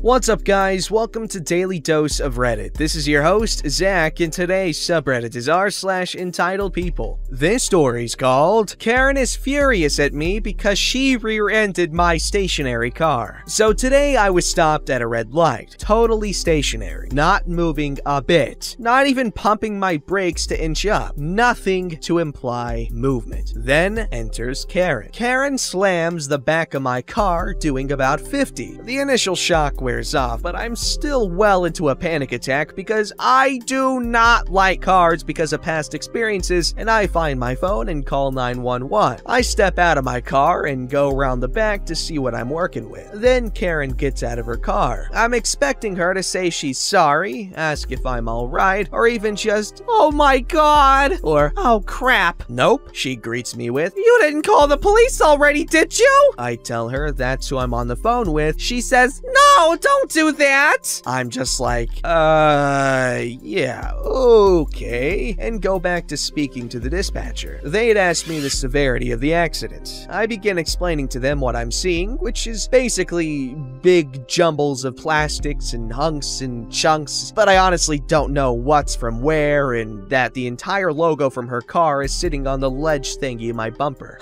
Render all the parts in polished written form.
What's up, guys? Welcome to Daily Dose of Reddit. This is your host, Zach, and today's subreddit is r/EntitledPeople. This story's called Karen is furious at me because she rear-ended my stationary car. So today I was stopped at a red light, totally stationary, not moving a bit, not even pumping my brakes to inch up, nothing to imply movement. Then enters Karen. Karen slams the back of my car, doing about 50. The initial shock wears off, but I'm still well into a panic attack because I do not like cars because of past experiences, and I find my phone and call 911. I step out of my car and go around the back to see what I'm working with. Then Karen gets out of her car. I'm expecting her to say she's sorry, ask if I'm alright, or even just, "Oh my god," or "Oh crap." Nope, she greets me with, "You didn't call the police already, did you?" I tell her that's who I'm on the phone with. She says, "No, don't do that." I'm just like, yeah, okay, and go back to speaking to the dispatcher. They'd asked me the severity of the accident. I begin explaining to them what I'm seeing, which is basically big jumbles of plastics and hunks and chunks, but I honestly don't know what's from where, and that the entire logo from her car is sitting on the ledge thingy in my bumper.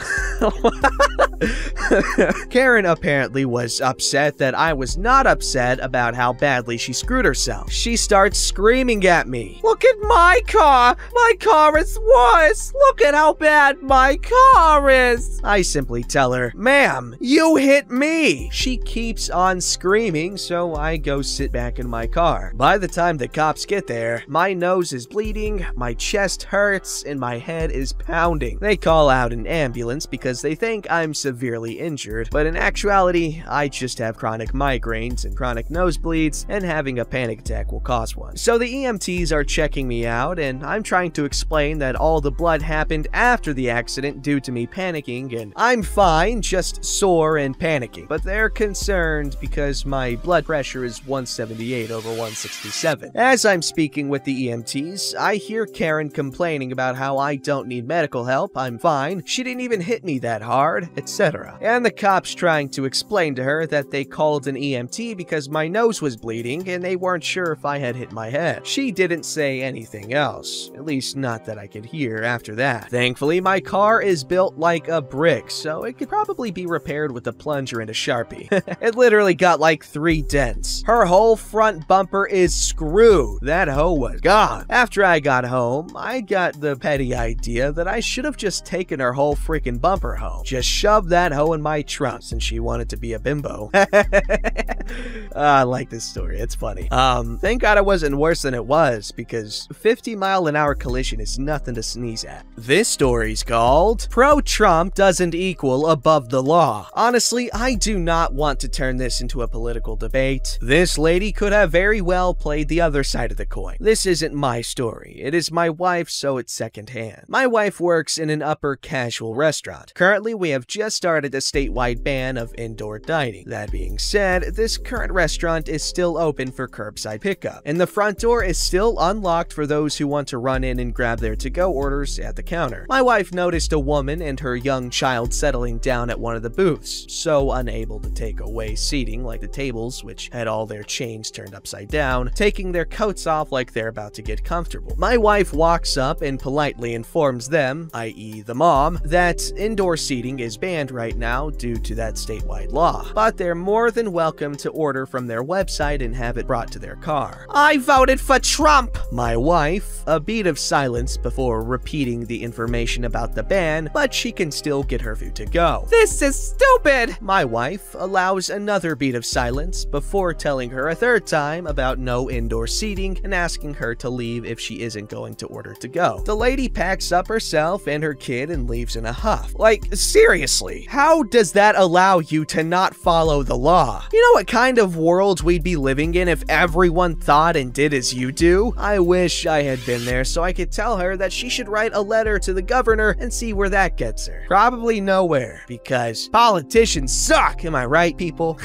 Karen apparently was upset that I was not upset about how badly she screwed herself. She starts screaming at me. "Look at my car! My car is worse! Look at how bad my car is!" I simply tell her, "Ma'am, you hit me!" She keeps on screaming, so I go sit back in my car. By the time the cops get there, my nose is bleeding, my chest hurts, and my head is pounding. They call out an ambulance because they think I'm severely injured, but in actuality, I just have chronic migraines and chronic nosebleeds, and having a panic attack will cause one. So the EMTs are checking me out, and I'm trying to explain that all the blood happened after the accident due to me panicking, and I'm fine, just sore and panicking. But they're concerned because my blood pressure is 178 over 167. As I'm speaking with the EMTs, I hear Karen complaining about how I don't need medical help, I'm fine, she didn't even hit me that hard, etc. And the cops trying to explain to her that they called an EMT because my nose was bleeding and they weren't sure if I had hit my head. She didn't say anything else, at least not that I could hear after that. Thankfully, my car is built like a brick, so it could probably be repaired with a plunger and a Sharpie. It literally got like 3 dents. Her whole front bumper is screwed. That hoe was gone. After I got home, I got the petty idea that I should have just taken her whole freaking bumper home. Just shoved that hoe in my trunk since she wanted to be a bimbo. I like this story, it's funny. Thank God it wasn't worse than it was, because 50-mile-an-hour collision is nothing to sneeze at. This story's called Pro-Trump Doesn't Equal Above the Law. Honestly, I do not want to turn this into a political debate. This lady could have very well played the other side of the coin. This isn't my story, it is my wife's, so it's secondhand. My wife works in an upper casual restaurant. Currently, we have just started a statewide ban of indoor dining. That being said, this current restaurant is still open for curbside pickup, and the front door is still unlocked for those who want to run in and grab their to-go orders at the counter. My wife noticed a woman and her young child settling down at one of the booths, so unable to take away seating like the tables, which had all their chains turned upside down, taking their coats off like they're about to get comfortable. My wife walks up and politely informs them, i.e. the mom, that indoor seating is banned right now due to that statewide law, but they're more than welcome to order from their website and have it brought to their car. "I voted for Trump!" My wife, a beat of silence before repeating the information about the ban, but she can still get her food to go. "This is stupid!" My wife allows another beat of silence before telling her a third time about no indoor seating and asking her to leave if she isn't going to order to go. The lady packs up herself and her kid and leaves in a huff. Like, seriously, how does that allow you to not follow the law? You know what kind of world we'd be living in if everyone thought and did as you do? I wish I had been there so I could tell her that she should write a letter to the governor and see where that gets her. Probably nowhere, because politicians suck, am I right, people?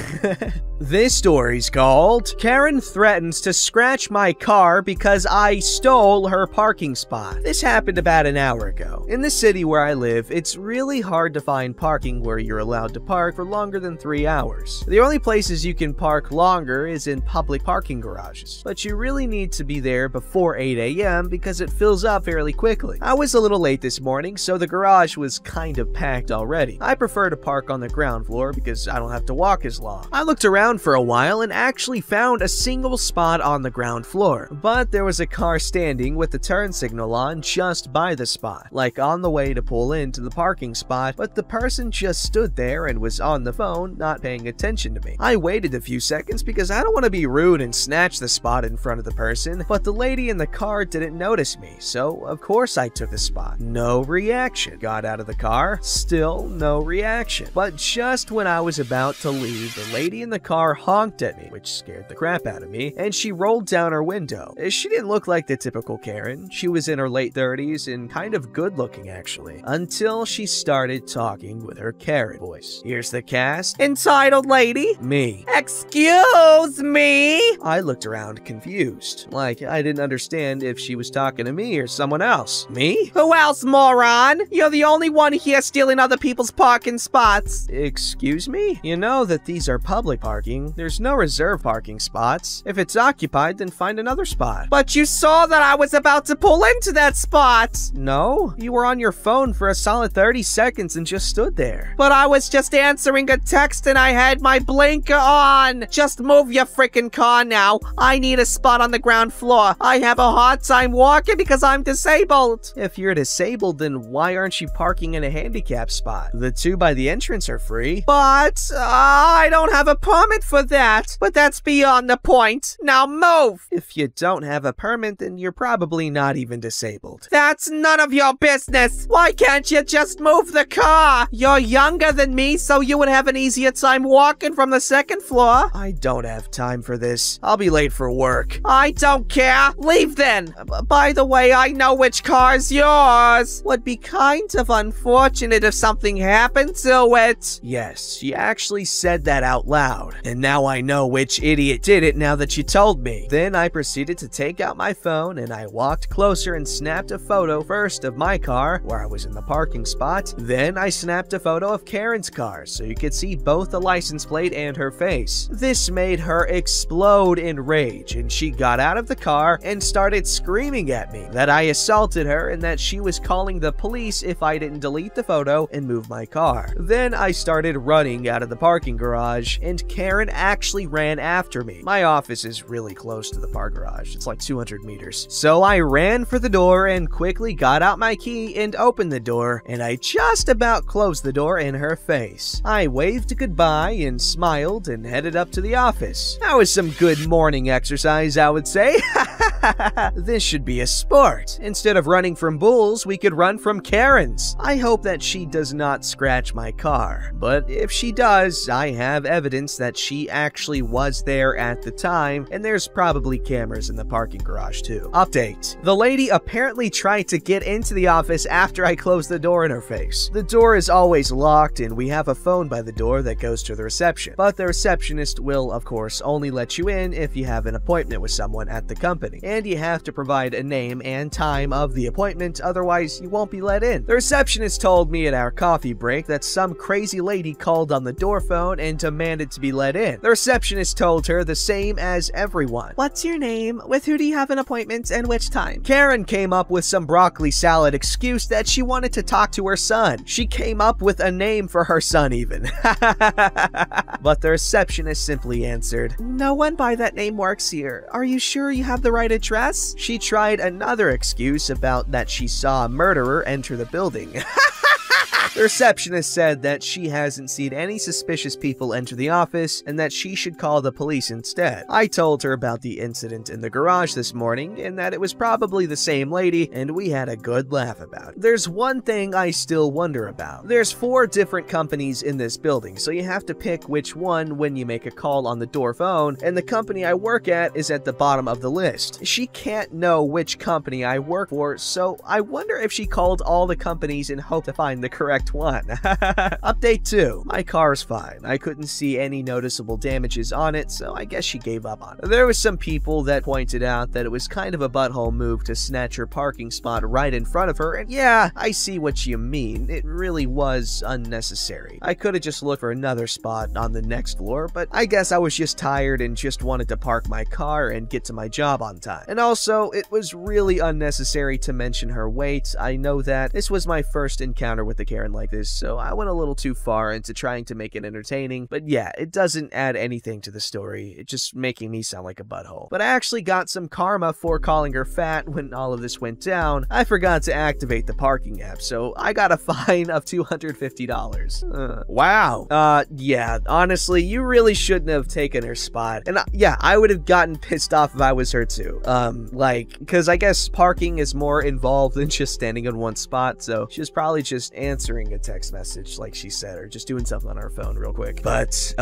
This story's called Karen Threatens to Scratch My Car Because I Stole Her Parking Spot. This happened about an hour ago. In the city where I live, it's really hard to find parking where you're allowed to park for longer than 3 hours. The only places you can park longer is in public parking garages, but you really need to be there before 8 a.m. because it fills up fairly quickly. I was a little late this morning, so the garage was kind of packed already. I prefer to park on the ground floor because I don't have to walk as long. I looked around for a while and actually found a single spot on the ground floor, but there was a car standing with the turn signal on just by the spot, like on the way to pull into the parking spot, but the person just stood there and was on the phone, not paying attention to me. I waited a few seconds because I don't want to be rude and snatch the spot in front of the person, but the lady in the car didn't notice me, so of course I took the spot. No reaction. Got out of the car, still no reaction. But just when I was about to leave, the lady in the car honked at me, which scared the crap out of me, and she rolled down her window. She didn't look like the typical Karen. She was in her late 30s and kind of good looking actually, until she started talking with her Karen voice. Here's the cast. Entitled lady. Me. Excuse me. I looked around confused, like I didn't understand if she was talking to me or someone else. Me? Who else, moron? You're the only one here stealing other people's parking spots. Excuse me? You know that these are public parking. There's no reserve parking spots. If it's occupied, then find another spot. But you saw that I was about to pull into that spot. No, you were on your phone for a solid 30 seconds and just stood there. But I was just answering a text and I had my blinker on. Just move your freaking car now. I need a spot on the ground floor. I have a hard time walking because I'm disabled. If you're disabled, then why aren't you parking in a handicap spot? The two by the entrance are free. But I don't have a permit for that, but that's beyond the point. Now move! If you don't have a permit, then you're probably not even disabled. That's none of your business! Why can't you just move the car? You're younger than me, so you would have an easier time walking from the second floor. I don't have time for this. I'll be late for work. I don't care. Leave then! By the way, I know which car's yours. Would be kind of unfortunate if something happened to it. Yes, she actually said that out loud. And now I know which idiot did it now that you told me. Then I proceeded to take out my phone and I walked closer and snapped a photo first of my car, where I was in the parking spot. Then I snapped a photo of Karen's car so you could see both the license plate and her face. This made her explode in rage and she got out of the car and started screaming at me that I assaulted her and that she was calling the police if I didn't delete the photo and move my car. Then I started running out of the parking garage and Karen actually ran after me. My office is really close to the park garage. It's like 200 meters. So I ran for the door and quickly got out my key and opened the door, and I just about closed the door in her face. I waved goodbye and smiled and headed up to the office. That was some good morning exercise, I would say. This should be a sport. Instead of running from bulls, we could run from Karens. I hope that she does not scratch my car, but if she does, I have evidence that she actually was there at the time, and there's probably cameras in the parking garage too. Update. The lady apparently tried to get into the office after I closed the door in her face. The door is always locked and we have a phone by the door that goes to the reception, but the receptionist will of course only let you in if you have an appointment with someone at the company, and you have to provide a name and time of the appointment, otherwise you won't be let in. The receptionist told me at our coffee break that some crazy lady called on the door phone and demanded to be let in. The receptionist told her the same as everyone. What's your name? With who do you have an appointment and which time? Karen came up with some broccoli salad excuse that she wanted to talk to her son. She came up with a name for her son even. But the receptionist simply answered, "No one by that name works here. Are you sure you have the right address?" She tried another excuse about that she saw a murderer enter the building. The receptionist said that she hasn't seen any suspicious people enter the office and that she should call the police instead. I told her about the incident in the garage this morning and that it was probably the same lady, and we had a good laugh about it. There's one thing I still wonder about. There's 4 different companies in this building, so you have to pick which one when you make a call on the door phone, and the company I work at is at the bottom of the list. She can't know which company I work for, so I wonder if she called all the companies and hoped to find the correct Act 1. Update 2. My car's fine. I couldn't see any noticeable damages on it, so I guess she gave up on it. There was some people that pointed out that it was kind of a butthole move to snatch her parking spot right in front of her, and yeah, I see what you mean. It really was unnecessary. I could have just looked for another spot on the next floor, but I guess I was just tired and just wanted to park my car and get to my job on time. And also, it was really unnecessary to mention her weight. I know that this was my first encounter with a Karen like this, so I went a little too far into trying to make it entertaining, but yeah, it doesn't add anything to the story. It's just making me sound like a butthole. But I actually got some karma for calling her fat when all of this went down. I forgot to activate the parking app, so I got a fine of $250. Wow. Yeah, honestly, you really shouldn't have taken her spot. And yeah, I would have gotten pissed off if I was her too. Because I guess parking is more involved than just standing in one spot, so she was probably just answering a text message like she said, or just doing something on her phone real quick. But,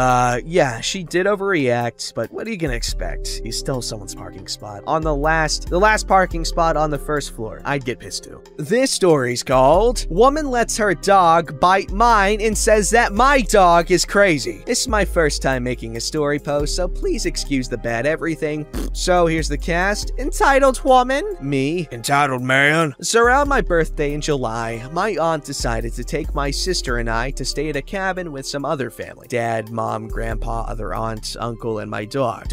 yeah, she did overreact, but what are you gonna expect? You stole someone's parking spot on the last parking spot on the first floor. I'd get pissed too. This story's called Woman Lets Her Dog Bite Mine and Says That My Dog Is Crazy. This is my first time making a story post, so please excuse the bad everything. So here's the cast. Entitled Woman, me, Entitled Man. So around my birthday in July, my aunt decided to take my sister and I to stay at a cabin with some other family. Dad, mom, grandpa, other aunt, uncle, and my dog.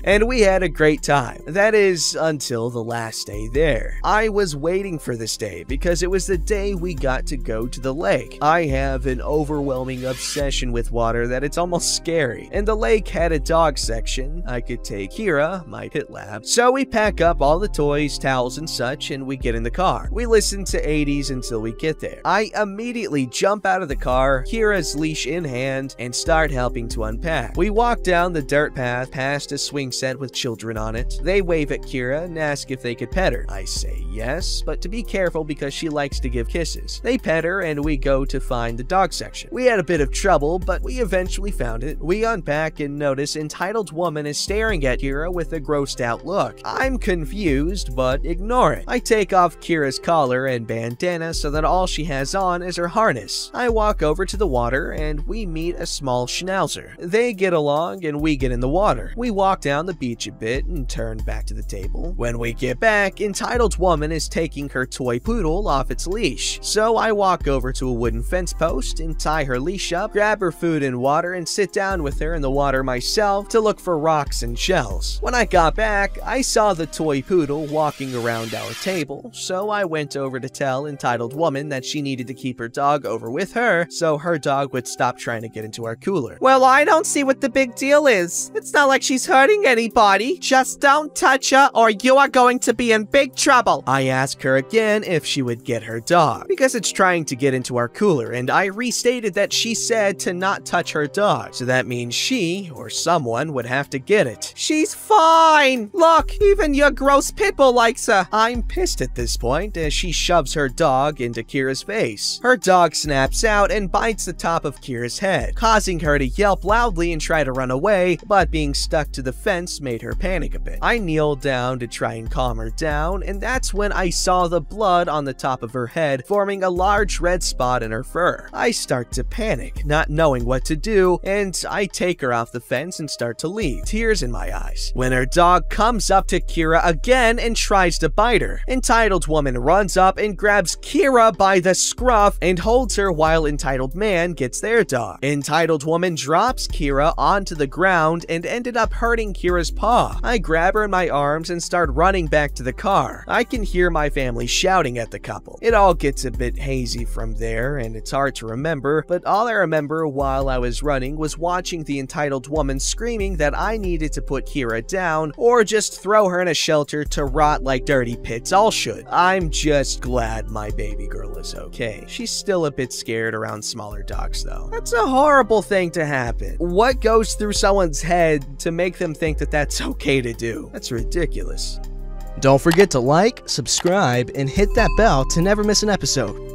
And we had a great time. That is, until the last day there. I was waiting for this day because it was the day we got to go to the lake. I have an overwhelming obsession with water that it's almost scary. And the lake had a dog section. I could take Kira, my pit lab. So we pack up all the toys, towels, and such, and we get in the car. We listen to 80s until we get there. I immediately jump out of the car, Kira's leash in hand, and start helping to unpack. We walk down the dirt path past a swing set with children on it. They wave at Kira and ask if they could pet her. I say yes, but to be careful because she likes to give kisses. They pet her and we go to find the dog section. We had a bit of trouble, but we eventually found it. We unpack and notice Entitled Woman is staring at Kira with a grossed out look. I'm confused, but ignore it. I take off Kira's collar and bandana so that all she has on is her harness. I walk over to the water and we meet a small schnauzer. They get along and we get in the water. We walk down the beach a bit and turn back to the table. When we get back, Entitled Woman is taking her toy poodle off its leash. So I walk over to a wooden fence post and tie her leash up, grab her food and water, and sit down with her in the water myself to look for rocks and shells. When I got back, I saw the toy poodle walking around our table, so I went over to tell Entitled Woman that she needed to keep her dog over with her so her dog would stop trying to get into our cooler. Well, I don't see what the big deal is. It's not like she's hurting anybody. Just don't touch her or you are going to be in big trouble. I asked her again if she would get her dog because it's trying to get into our cooler, and I restated that she said to not touch her dog, so that means she or someone would have to get it. She's fine. Look, even your gross pitbull likes her. I'm pissed at this point as she shoves her dog into Kira's face. Her dog snaps out and bites the top of Kira's head, causing her to yelp loudly and try to run away, but being stuck to the fence made her panic a bit. I kneeled down to try and calm her down, and that's when I saw the blood on the top of her head forming a large red spot in her fur. I start to panic, not knowing what to do, and I take her off the fence and start to leave, tears in my eyes, when her dog comes up to Kira again and tries to bite her. Entitled Woman runs up and grabs Kira by the scruff and holds her while Entitled Man gets their dog. Entitled Woman drops Kira onto the ground and ended up hurting Kira's paw. I grab her in my arms and start running back to the car. I can hear my family shouting at the couple. It all gets a bit hazy from there and it's hard to remember, but all I remember while I was running was watching the Entitled Woman screaming that I needed to put Kira down or just throw her in a shelter to rot like dirty pits all should. I'm just glad my baby girl is okay. She's still a bit scared around smaller dogs though. That's a horrible thing to happen. What goes through someone's head to make them think that that's okay to do? That's ridiculous. Don't forget to like, subscribe, and hit that bell to never miss an episode.